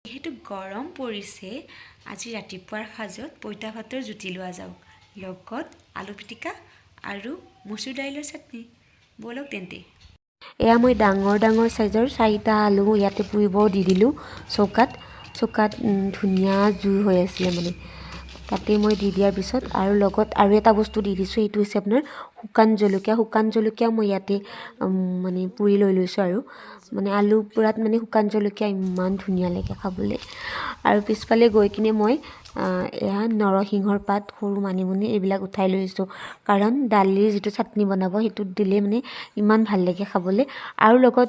যিহেতু গৰম পৰিছে আজি ৰাতিপুৱাৰ সাজত পইতা ভাতৰ জুতি লোৱা যাওক লগত আলু পিটিকা আৰু মচুৰ দাইলৰ চাটনি বলক তেন্তে এয়া মই ডাঙৰ চাইজৰ 4টা আলু ইয়াতে পুৰিব দি দিলোঁ চৌকাত ধুনীয়া জুই হৈ আছিলে মানে তাতে মই দি দিয়াৰ পিছত আৰু লগত আৰু এটা বস্তু দি দিছোঁ এইটো হৈছে আপোনাৰ শুকান জলকীয়া মই ইয়াতে মানে পুৰি লৈ লৈছোঁ আৰু মানে আলু পুৰাত মানে শুকান জলকীয়া ইমান ধুনীয়া লাগে খাবলৈ আৰু পিছফালে গৈ কিনে মই এয়া নৰসিংহৰ পাত সৰু মানিমুনি এইবিলাক উঠাই লৈছোঁ কাৰণ দালিৰ যিটো চাটনি বনাব সেইটোত দিলে মানে ইমান ভাল লাগে খাবলৈ আৰু লগত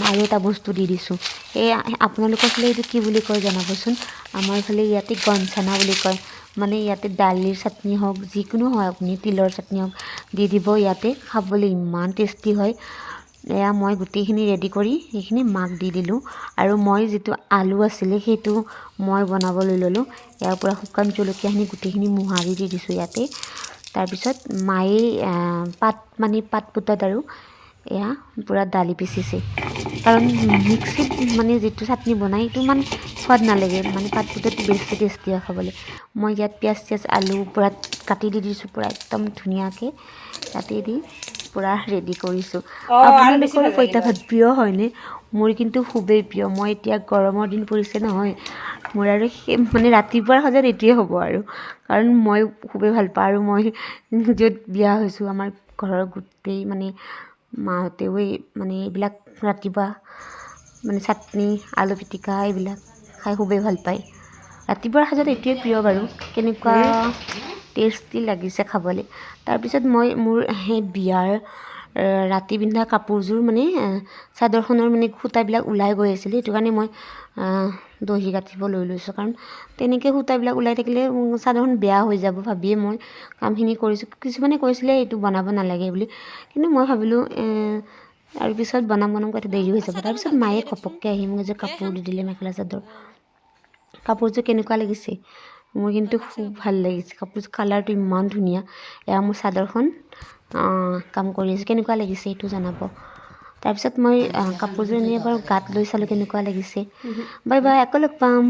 আৰু এটা বস্তু দি দিছোঁ এই আপোনালোকৰ ফালে এইটো কি বুলি কয় জনাবচোন আমাৰ ফালে ইয়াতে গনচানা বুলি কয় মানে ইয়াতে দালিৰ চাটনি হওক যিকোনো হয় আপুনি তিলৰ চাটনি হওক দি দিব ইয়াতে খাবলৈ ইমান টেষ্টি হয় এয়া মই গোটেইখিনি ৰেডি কৰি সেইখিনি মাক দি দিলোঁ আৰু মই যিটো আলু আছিলে সেইটো মই বনাবলৈ ল'লোঁ ইয়াৰ পৰা শুকান জলকীয়াখিনি গোটেইখিনি মোহাৰি দি দিছোঁ ইয়াতে তাৰপিছত মায়ে পাত পুতাত আৰু এয়া পূৰা দালি পিচিছে কাৰণ মিক্সিত মানে যিটো চাটনি বনাই সেইটো ইমান সোৱাদ নালাগে মানে পাত পুতাটো বেছি টেষ্টি হয় খাবলৈ মই ইয়াত পিঁয়াজ আলু পূৰা কাটি দি দিছোঁ পূৰা একদম ধুনীয়াকৈ কাটি দি পূৰা ৰেডি কৰিছোঁ আপোনালোকৰ পইতা ভাত প্ৰিয় হয়নে মোৰ কিন্তু খুবেই প্ৰিয় মই এতিয়া গৰমৰ দিন পৰিছে নহয় মোৰ আৰু মানে ৰাতিপুৱাৰ সাজত এইটোৱে হ'ব আৰু কাৰণ মই খুবেই ভাল পাওঁ আৰু মই য'ত বিয়া হৈছোঁ আমাৰ ঘৰৰ গোটেই মানে মাহঁতেও মানে এইবিলাক ৰাতিপুৱা মানে চাটনি আলু পিটিকা এইবিলাক খাই খুবেই ভাল পায় ৰাতিপুৱাৰ সাজত এইটোৱে প্ৰিয় বাৰু কেনেকুৱা টেষ্টি লাগিছে খাবলৈ তাৰপিছত মই মোৰ সেই বিয়াৰ ৰাতি পিন্ধা কাপোৰযোৰ মানে চাদৰখনৰ মানে সূতাবিলাক ওলাই গৈ আছিলে সেইটো কাৰণে মই দহি গাঁঠিব লৈ লৈছোঁ কাৰণ তেনেকৈ সূতাবিলাক ওলাই থাকিলে চাদৰখন বেয়া হৈ যাব ভাবিয়ে মই কামখিনি কৰিছোঁ কিছুমানে কৈছিলে এইটো বনাব নালাগে বুলি কিন্তু মই ভাবিলোঁ আৰু পিছত বনাম কথা দেৰি হৈ যাব তাৰপিছত মায়ে ঘপককৈ আহি মোক যে কাপোৰ দি দিলে মেখেলা চাদৰ কাপোৰযোৰ কেনেকুৱা লাগিছে মোৰ কিন্তু খুব ভাল লাগিছে কাপোৰযোৰ কালাৰটো ইমান ধুনীয়া এয়া মোৰ চাদৰখন কাম কৰি আছোঁ কেনেকুৱা লাগিছে এইটো জনাব তাৰপিছত মই কাপোৰযোৰ এনেই এবাৰ গাত লৈ চালোঁ কেনেকুৱা লাগিছে বাই আকৌ লগ পাম